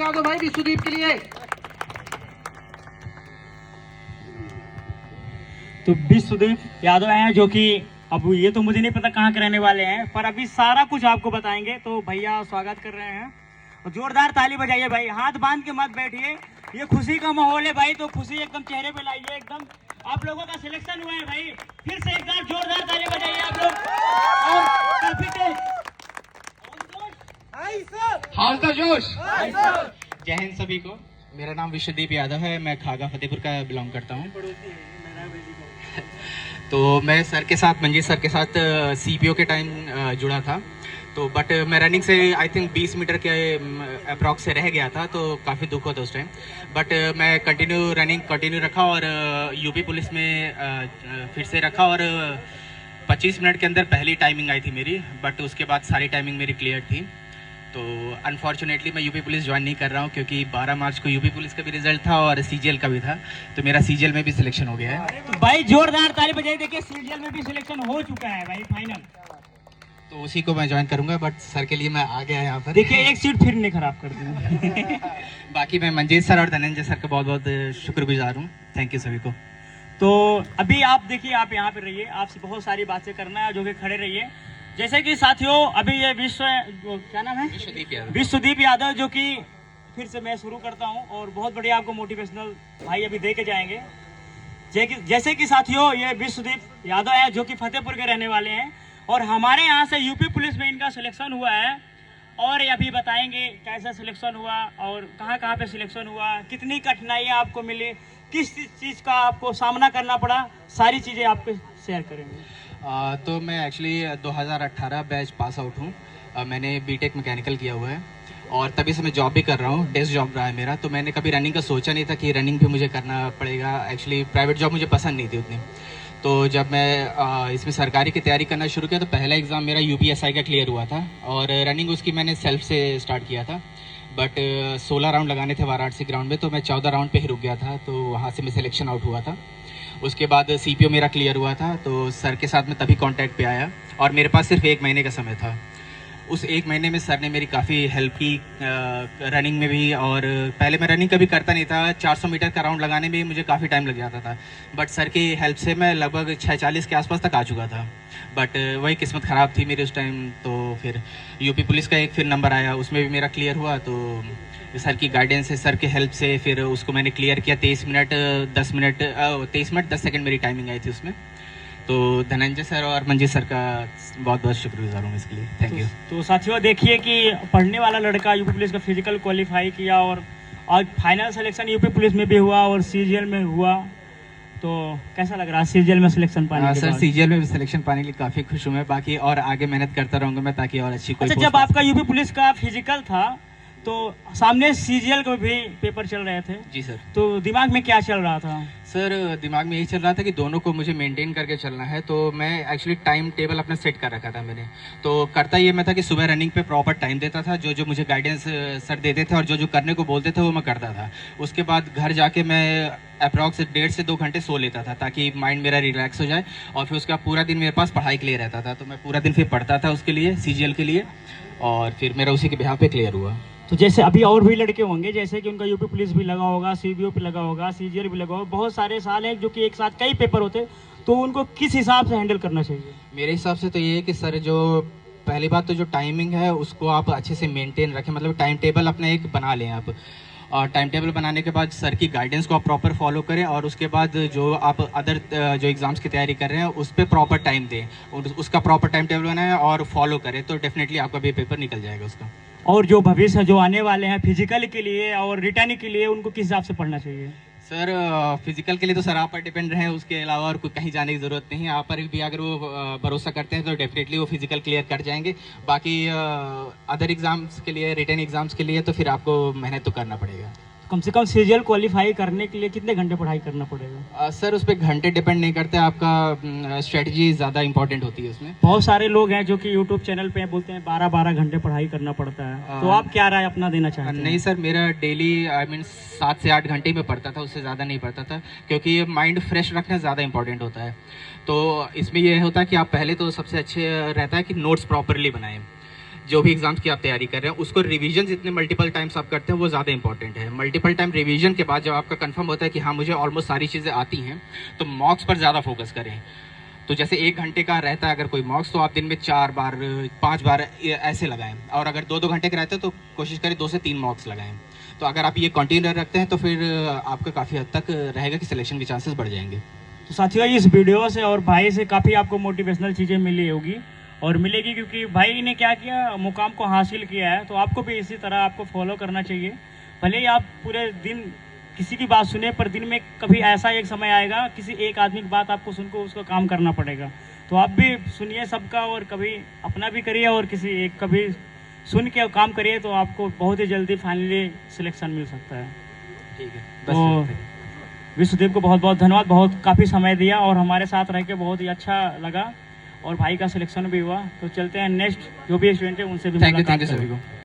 यादव भाई विश्वदीप के लिए। तो विश्वदीप यादव हैं जो कि अब ये तो मुझे नहीं पता कहाँ के रहने वाले हैं, पर अभी सारा कुछ आपको बताएंगे। तो भैया स्वागत कर रहे हैं और जोरदार ताली बजाइए भाई, हाथ बांध के मत बैठिए, ये खुशी का माहौल है भाई, तो खुशी एकदम चेहरे पे लाइए एकदम। आप लोगों का सिलेक्शन हुआ है भाई, फिर से एक बार जोरदार ताली बजाइए आप लोग। और काफी हौसला जोश। जय हिंद सभी को। मेरा नाम विश्वदीप यादव है, मैं खागा फतेहपुर का बिलोंग करता हूँ। तो मैं सर के साथ, मंजीत सर के साथ सीपीओ के टाइम जुड़ा था। तो बट मैं रनिंग से आई थिंक 20 मीटर के अप्रॉक्स से रह गया था, तो काफ़ी दुख होता उस टाइम। बट मैं कंटिन्यू रखा और यूपी पुलिस में फिर से रखा और 25 मिनट के अंदर पहली टाइमिंग आई थी मेरी, बट उसके बाद सारी टाइमिंग मेरी क्लियर थी। तो अनफॉर्चुनेटली मैं यूपी पुलिस ज्वाइन नहीं कर रहा हूँ, क्योंकि 12 मार्च को यूपी पुलिस का भी रिजल्ट था और सीजीएल का भी था, तो मेरा सीजीएल में भी सिलेक्शन हो गया है। तो भाई जोरदार ताली बजाइए, देखिए सीजीएल में भी सिलेक्शन हो चुका है भाई फाइनल। तो उसी को मैं ज्वाइन करूंगा, बट सर के लिए मैं आ गया यहाँ पर। देखिए एक सीट फिर नहीं खराब कर दूंगा। बाकी मैं मंजीत सर और धनंजय सर का बहुत बहुत शुक्रगुजार हूँ। थैंक यू सभी को। तो अभी आप देखिए, आप यहाँ पे रहिए, आपसे बहुत सारी बातें करना है, जो कि खड़े रहिए। जैसे कि साथियों अभी ये क्या नाम है, विश्वदीप यादव, जो कि फिर से मैं शुरू करता हूँ और बहुत बढ़िया आपको मोटिवेशनल भाई अभी दे के जाएंगे। जैसे कि साथियों ये विश्वदीप यादव है जो कि फतेहपुर के रहने वाले हैं और हमारे यहाँ से यूपी पुलिस में इनका सिलेक्शन हुआ है, और ये अभी बताएंगे कैसा सिलेक्शन हुआ और कहाँ पे सिलेक्शन हुआ, कितनी कठिनाइयाँ आपको मिली, किस चीज़ का आपको सामना करना पड़ा, सारी चीज़ें आपको शेयर करेंगे। तो मैं एक्चुअली 2018 बैच पास आउट हूँ। मैंने बीटेक मैकेनिकल किया हुआ है और तभी से मैं जॉब भी कर रहा हूँ, डेस्क जॉब रहा है मेरा। तो मैंने कभी रनिंग का सोचा नहीं था कि रनिंग भी मुझे करना पड़ेगा। एक्चुअली प्राइवेट जॉब मुझे पसंद नहीं थी उतनी। तो जब मैं इसमें सरकारी की तैयारी करना शुरू किया तो पहला एग्ज़ाम मेरा यूपीएसआई का क्लियर हुआ था और रनिंग उसकी मैंने सेल्फ से स्टार्ट किया था। बट 16 राउंड लगाने थे वाराणसी ग्राउंड में, तो मैं 14 राउंड पे ही रुक गया था, तो वहाँ से मैं सिलेक्शन आउट हुआ था। उसके बाद सीपीओ मेरा क्लियर हुआ था, तो सर के साथ मैं तभी कांटेक्ट पे आया और मेरे पास सिर्फ 1 महीने का समय था। उस 1 महीने में सर ने मेरी काफ़ी हेल्प की रनिंग में भी। और पहले मैं रनिंग कभी करता नहीं था, 400 मीटर का राउंड लगाने में मुझे काफ़ी टाइम लग जाता था, बट सर की हेल्प से मैं लगभग 6:40 के आसपास तक आ चुका था। बट वही किस्मत ख़राब थी मेरी उस टाइम। तो फिर यूपी पुलिस का एक फिर नंबर आया, उसमें भी मेरा क्लियर हुआ। तो सर की गाइडेंस से, सर के हेल्प से फिर उसको मैंने क्लियर किया। 23 मिनट 10 सेकंड मेरी टाइमिंग आई थी उसमें। तो धनंजय सर और मंजीत सर का बहुत बहुत शुक्रगुजार हूँ इसके लिए। Thank you. तो साथियों देखिए कि पढ़ने वाला लड़का यूपी पुलिस का फिजिकल क्वालिफाई किया और आज फाइनल सिलेक्शन यूपी पुलिस में भी हुआ और सीजीएल में हुआ। तो कैसा लग रहा है सीजीएल में सिलेक्शन पाने के सर बाद? सीजीएल में सिलेक्शन पाने के लिए काफ़ी खुश हूँ मैं। बाकी और आगे मेहनत करता रहूँगा मैं, ताकि और अच्छी कोई अच्छा, जब आपका यूपी पुलिस का फिजिकल था तो सामने सीजीएल के भी पेपर चल रहे थे। जी सर। तो दिमाग में क्या चल रहा था? सर दिमाग में यही चल रहा था कि दोनों को मुझे मेंटेन करके चलना है। तो मैं एक्चुअली टाइम टेबल अपना सेट कर रखा था मैंने। तो करता ये मैं था कि सुबह रनिंग पे प्रॉपर टाइम देता था, जो मुझे गाइडेंस सर देते थे और जो करने को बोलते थे वो मैं करता था। उसके बाद घर जाके मैं अप्रॉक्स 1.5 से 2 घंटे सो लेता था, ताकि माइंड मेरा रिलैक्स हो जाए। और फिर उसका पूरा दिन मेरे पास पढ़ाई के लिए रहता था, तो मैं पूरा दिन फिर पढ़ता था उसके लिए, सीजीएल के लिए, और फिर मेरा उसी के बिहाफ पे क्लियर हुआ। तो जैसे अभी और भी लड़के होंगे, जैसे कि उनका यूपी पुलिस भी लगा होगा, सीबीओ भी लगा होगा, सीजीएल भी लगा होगा, बहुत सारे साल हैं जो कि एक साथ कई पेपर होते, तो उनको किस हिसाब से हैंडल करना चाहिए? मेरे हिसाब से तो ये है कि सर जो पहली बात तो जो टाइमिंग है उसको आप अच्छे से मेंटेन रखें, मतलब टाइम टेबल अपना एक बना लें आप। और टाइम टेबल बनाने के बाद सर की गाइडेंस को आप प्रॉपर फॉलो करें, और उसके बाद जो आप अदर जो एग्ज़ाम्स की तैयारी कर रहे हैं उस पर प्रॉपर टाइम दें और उसका प्रॉपर टाइम टेबल बनाएं और फॉलो करें, तो डेफिनेटली आपका भी पेपर निकल जाएगा उसका। और जो भविष्य जो आने वाले हैं फिजिकल के लिए और रिटर्न के लिए, उनको किस हिसाब से पढ़ना चाहिए? सर फिजिकल के लिए तो सर आप पर डिपेंड रहे, उसके अलावा और कोई कहीं जाने की ज़रूरत नहीं है। आप पर भी अगर वो भरोसा करते हैं तो डेफिनेटली वो फिजिकल क्लियर कर जाएंगे। बाकी अदर एग्ज़ाम्स के लिए, रिटर्न एग्ज़ाम्स के लिए तो फिर आपको मेहनत तो करना पड़ेगा। कम से कम सीजीएल क्वालिफाई करने के लिए कितने घंटे पढ़ाई करना पड़ेगा? सर उस पर घंटे डिपेंड नहीं करते, आपका स्ट्रेटजी ज़्यादा इंपॉर्टेंट होती है उसमें। बहुत सारे लोग हैं जो कि यूट्यूब चैनल पे बोलते हैं 12-12 घंटे पढ़ाई करना पड़ता है, तो आप क्या राय अपना देना चाहते हैं? नहीं सर, मेरा डेली 7 से 8 घंटे में पढ़ता था, उससे ज़्यादा नहीं पढ़ता था, क्योंकि माइंड फ्रेश रखना ज़्यादा इंपॉर्टेंट होता है। तो इसमें यह होता है कि आप पहले तो सबसे अच्छे रहता है कि नोट्स प्रॉपरली बनाएं। जो भी एग्जाम्स की आप तैयारी कर रहे हैं उसको रिवीजन जितने मल्टीपल टाइम्स आप करते हैं वो ज़्यादा इंपॉर्टेंट है। मल्टीपल टाइम रिवीजन के बाद जब आपका कंफर्म होता है कि हाँ मुझे ऑलमोस्ट सारी चीज़ें आती हैं, तो मॉक्स पर ज़्यादा फोकस करें। तो जैसे 1 घंटे का रहता है अगर कोई मॉक्स, तो आप दिन में 4 बार 5 बार ऐसे लगाएं, और अगर 2-2 घंटे का रहता है तो कोशिश करें 2 से 3 मॉक्स लगाएं। तो अगर आप ये कंटिन्यू रखते हैं तो फिर आपका काफ़ी हद तक रहेगा कि सिलेक्शन के चांसेस बढ़ जाएंगे। तो साथियों, इस वीडियो से और भाई से काफ़ी आपको मोटिवेशनल चीज़ें मिली होगी और मिलेगी, क्योंकि भाई ने क्या किया, मुकाम को हासिल किया है। तो आपको भी इसी तरह आपको फॉलो करना चाहिए। भले ही आप पूरे दिन किसी की बात सुने, पर दिन में कभी ऐसा एक समय आएगा किसी एक आदमी की बात आपको सुनकर उसको काम करना पड़ेगा। तो आप भी सुनिए सबका, और कभी अपना भी करिए और किसी एक कभी सुन के काम करिए, तो आपको बहुत ही जल्दी फाइनली सिलेक्शन मिल सकता है। ठीक है, तो विश्वदीप को बहुत बहुत धन्यवाद, बहुत काफ़ी समय दिया और हमारे साथ रह के बहुत ही अच्छा लगा, और भाई का सिलेक्शन भी हुआ। तो चलते हैं नेक्स्ट जो भी स्टूडेंट है उनसे भी थैंक यू मुलाकात सभी करें। को।